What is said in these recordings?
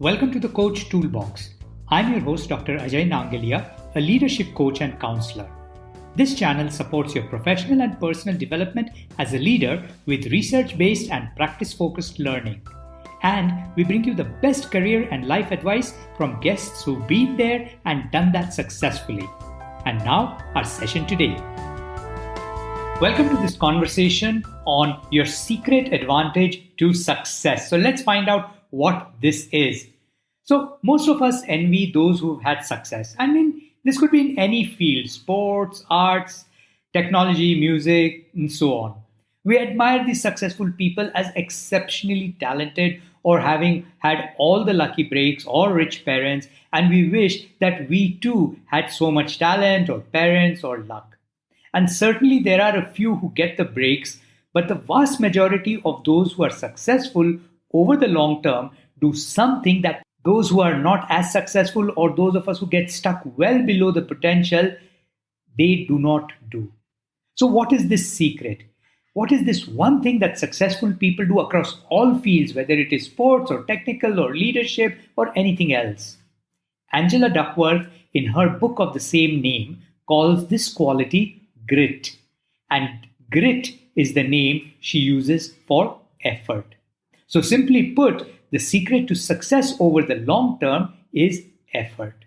Welcome to the Coach Toolbox. I'm your host, Dr. Ajay Nangalia, a leadership coach and counselor. This channel supports your professional and personal development as a leader with research-based and practice-focused learning. And we bring you the best career and life advice from guests who've been there and done that successfully. And now, our session today. Welcome to this conversation on your secret advantage to success. So let's find out what this is. So most of us envy those who've had success. I mean, this could be in any field, sports, arts, technology, music, and so on. We admire these successful people as exceptionally talented or having had all the lucky breaks or rich parents, and we wish that we too had so much talent or parents or luck. And certainly there are a few who get the breaks, but the vast majority of those who are successful over the long term do something that those who are not as successful or those of us who get stuck well below the potential, they do not do. So what is this secret? What is this one thing that successful people do across all fields, whether it is sports or technical or leadership or anything else? Angela Duckworth, in her book of the same name, calls this quality grit. And grit is the name she uses for effort. So simply put, the secret to success over the long term is effort.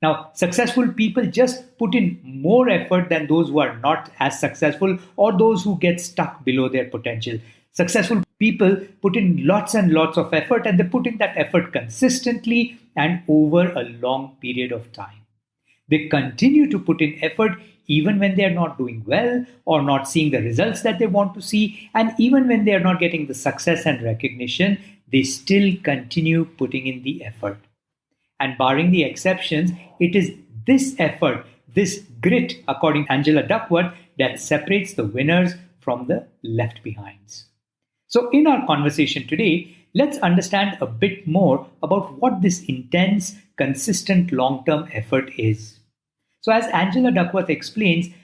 Now, successful people just put in more effort than those who are not as successful or those who get stuck below their potential. Successful people put in lots and lots of effort, and they put in that effort consistently and over a long period of time. They continue to put in effort even when they are not doing well or not seeing the results that they want to see, and even when they are not getting the success and recognition, they still continue putting in the effort. And barring the exceptions, it is this effort, this grit, according to Angela Duckworth, that separates the winners from the left behinds. So in our conversation today, let's understand a bit more about what this intense, consistent, long-term effort is. So as Angela Duckworth explains,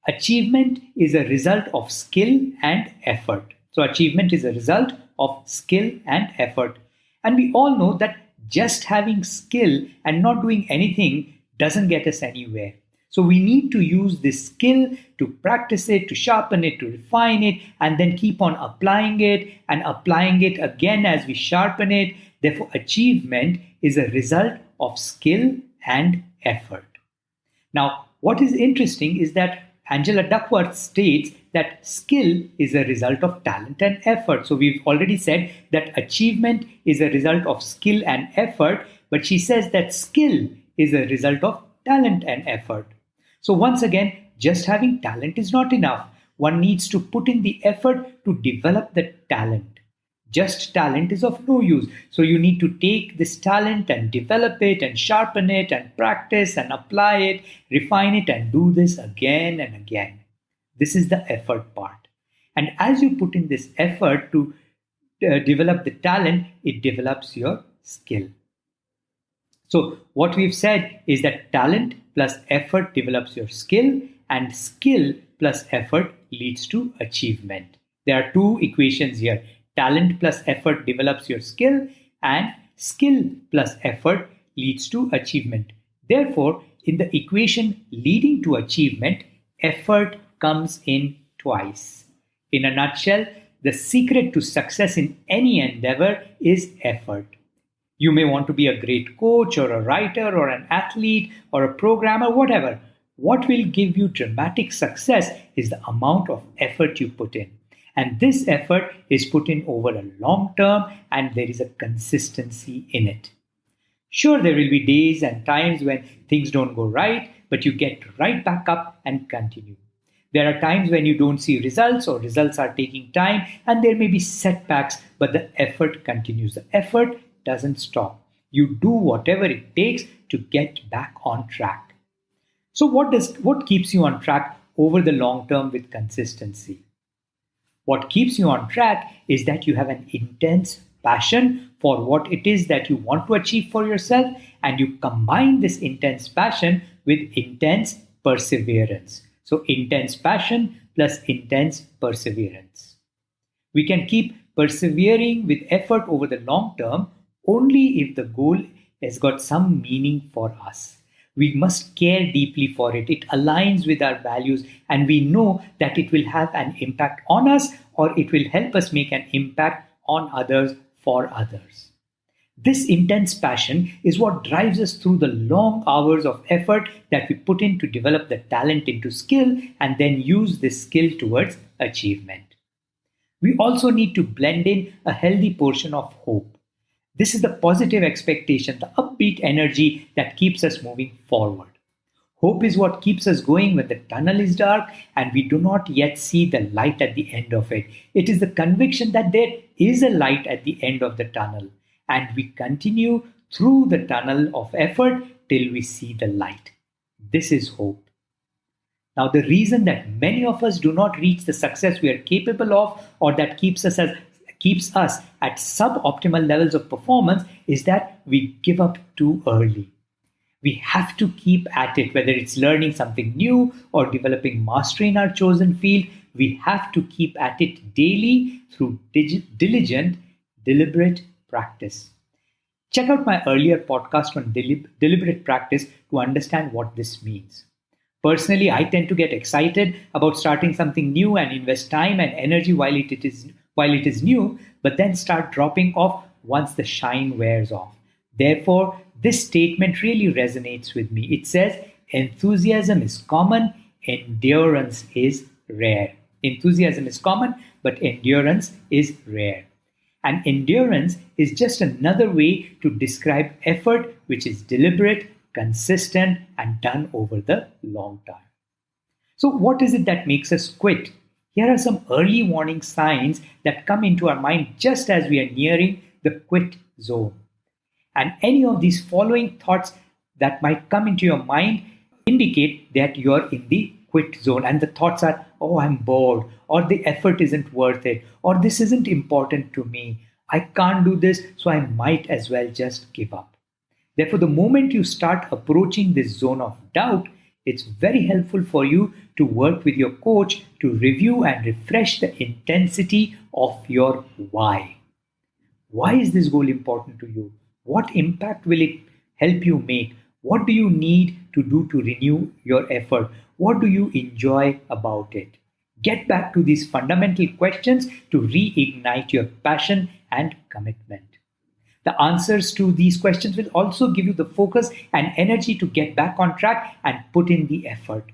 achievement is a result of skill and effort. So achievement is a result of skill and effort. And we all know that just having skill and not doing anything doesn't get us anywhere. So we need to use this skill to practice it, to sharpen it, to refine it, and then keep on applying it and applying it again as we sharpen it. Therefore, achievement is a result of skill and effort. Now, what is interesting is that Angela Duckworth states that skill is a result of talent and effort. So we've already said that achievement is a result of skill and effort, but she says that skill is a result of talent and effort. So once again, just having talent is not enough. One needs to put in the effort to develop the talent. Just talent is of no use. So you need to take this talent and develop it and sharpen it and practice and apply it, refine it, and do this again and again. This is the effort part. And as you put in this effort to develop the talent, it develops your skill. So what we've said is that talent plus effort develops your skill, and skill plus effort leads to achievement. There are two equations here. Talent plus effort develops your skill, and skill plus effort leads to achievement. Therefore, in the equation leading to achievement, effort comes in twice. In a nutshell, the secret to success in any endeavor is effort. You may want to be a great coach or a writer or an athlete or a programmer, whatever. What will give you dramatic success is the amount of effort you put in. And this effort is put in over a long term, and there is a consistency in it. Sure, there will be days and times when things don't go right, but you get right back up and continue. There are times when you don't see results or results are taking time, and there may be setbacks, but the effort continues. The effort doesn't stop. You do whatever it takes to get back on track. So what keeps you on track over the long term with consistency? What keeps you on track is that you have an intense passion for what it is that you want to achieve for yourself, and you combine this intense passion with intense perseverance. So intense passion plus intense perseverance. We can keep persevering with effort over the long term only if the goal has got some meaning for us. We must care deeply for it. It aligns with our values, and we know that it will have an impact on us or it will help us make an impact on others for others. This intense passion is what drives us through the long hours of effort that we put in to develop the talent into skill and then use this skill towards achievement. We also need to blend in a healthy portion of hope. This is the positive expectation, the upbeat energy that keeps us moving forward. Hope is what keeps us going when the tunnel is dark and we do not yet see the light at the end of it. It is the conviction that there is a light at the end of the tunnel, and we continue through the tunnel of effort till we see the light. This is hope. Now, the reason that many of us do not reach the success we are capable of, or that keeps us at suboptimal levels of performance, is that we give up too early. We have to keep at it, whether it's learning something new or developing mastery in our chosen field. We have to keep at it daily through diligent, deliberate practice. Check out my earlier podcast on deliberate practice to understand what this means. Personally, I tend to get excited about starting something new and invest time and energy while it is new, but then start dropping off once the shine wears off. Therefore, this statement really resonates with me. It says, enthusiasm is common, endurance is rare. Enthusiasm is common, but endurance is rare. And endurance is just another way to describe effort which is deliberate, consistent, and done over the long time. So, what is it that makes us quit? Here are some early warning signs that come into our mind just as we are nearing the quit zone. And any of these following thoughts that might come into your mind indicate that you're in the quit zone. And the thoughts are, oh, I'm bored, or the effort isn't worth it, or this isn't important to me. I can't do this, so I might as well just give up. Therefore, the moment you start approaching this zone of doubt, it's very helpful for you to work with your coach to review and refresh the intensity of your why. Why is this goal important to you? What impact will it help you make? What do you need to do to renew your effort? What do you enjoy about it? Get back to these fundamental questions to reignite your passion and commitment. The answers to these questions will also give you the focus and energy to get back on track and put in the effort.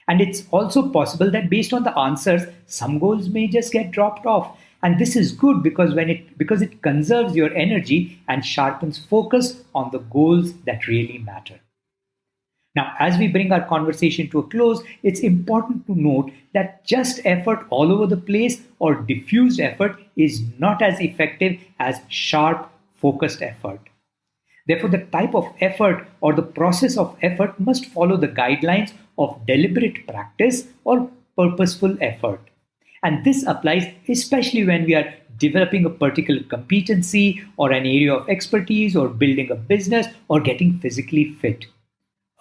And it's also possible that based on the answers, some goals may just get dropped off. And this is good because it conserves your energy and sharpens focus on the goals that really matter. Now, as we bring our conversation to a close, it's important to note that just effort all over the place or diffused effort is not as effective as sharp, focused effort. Therefore, the type of effort or the process of effort must follow the guidelines of deliberate practice or purposeful effort. And this applies especially when we are developing a particular competency or an area of expertise or building a business or getting physically fit.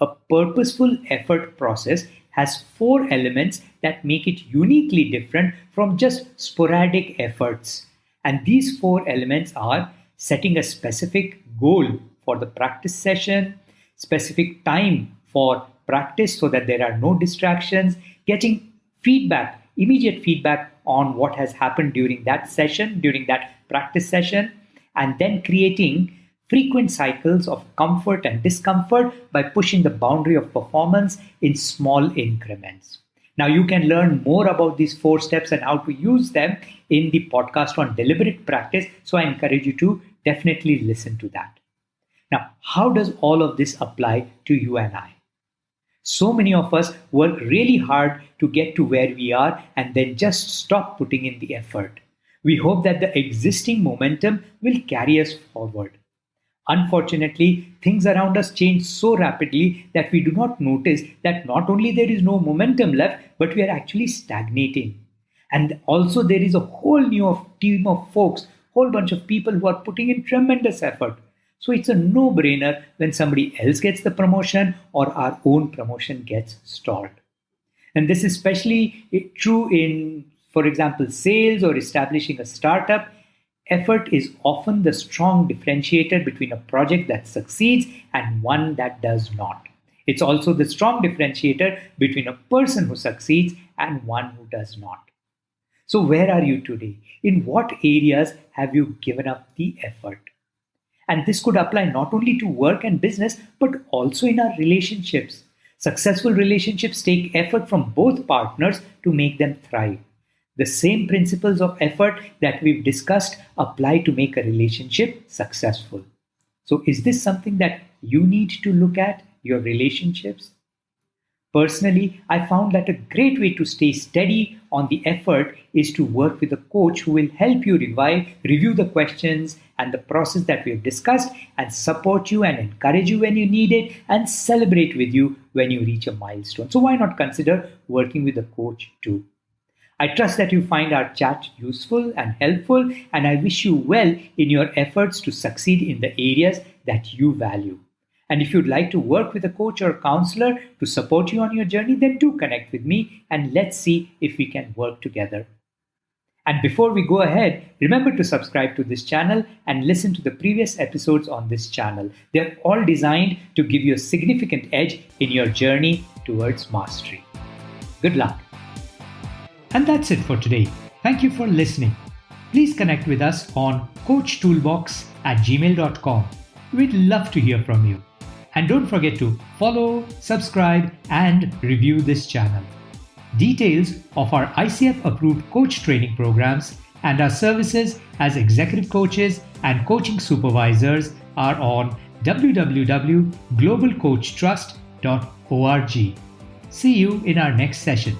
A purposeful effort process has 4 elements that make it uniquely different from just sporadic efforts. And these 4 elements are setting a specific goal for the practice session, specific time for practice so that there are no distractions, getting feedback, immediate feedback on what has happened during that session, during that practice session, and then creating frequent cycles of comfort and discomfort by pushing the boundary of performance in small increments. Now, you can learn more about these 4 steps and how to use them in the podcast on deliberate practice. So I encourage you to definitely listen to that. Now, how does all of this apply to you and I? So many of us work really hard to get to where we are and then just stop putting in the effort. We hope that the existing momentum will carry us forward. Unfortunately, things around us change so rapidly that we do not notice that not only there is no momentum left, but we are actually stagnating. And also there is a whole new team of folks, whole bunch of people who are putting in tremendous effort. So it's a no-brainer when somebody else gets the promotion or our own promotion gets stalled. And this is especially true in, for example, sales or establishing a startup. Effort is often the strong differentiator between a project that succeeds and one that does not. It's also the strong differentiator between a person who succeeds and one who does not. So, where are you today? In what areas have you given up the effort? And this could apply not only to work and business, but also in our relationships. Successful relationships take effort from both partners to make them thrive. The same principles of effort that we've discussed apply to make a relationship successful. So, is this something that you need to look at, your relationships? Personally, I found that a great way to stay steady on the effort is to work with a coach who will help you review the questions and the process that we have discussed and support you and encourage you when you need it and celebrate with you when you reach a milestone. So, why not consider working with a coach too? I trust that you find our chat useful and helpful, and I wish you well in your efforts to succeed in the areas that you value. And if you'd like to work with a coach or a counselor to support you on your journey, then do connect with me and let's see if we can work together. And before we go ahead, remember to subscribe to this channel and listen to the previous episodes on this channel. They're all designed to give you a significant edge in your journey towards mastery. Good luck. And that's it for today. Thank you for listening. Please connect with us on coachtoolbox@gmail.com. We'd love to hear from you. And don't forget to follow, subscribe, and review this channel. Details of our ICF-approved coach training programs and our services as executive coaches and coaching supervisors are on www.globalcoachtrust.org. See you in our next session.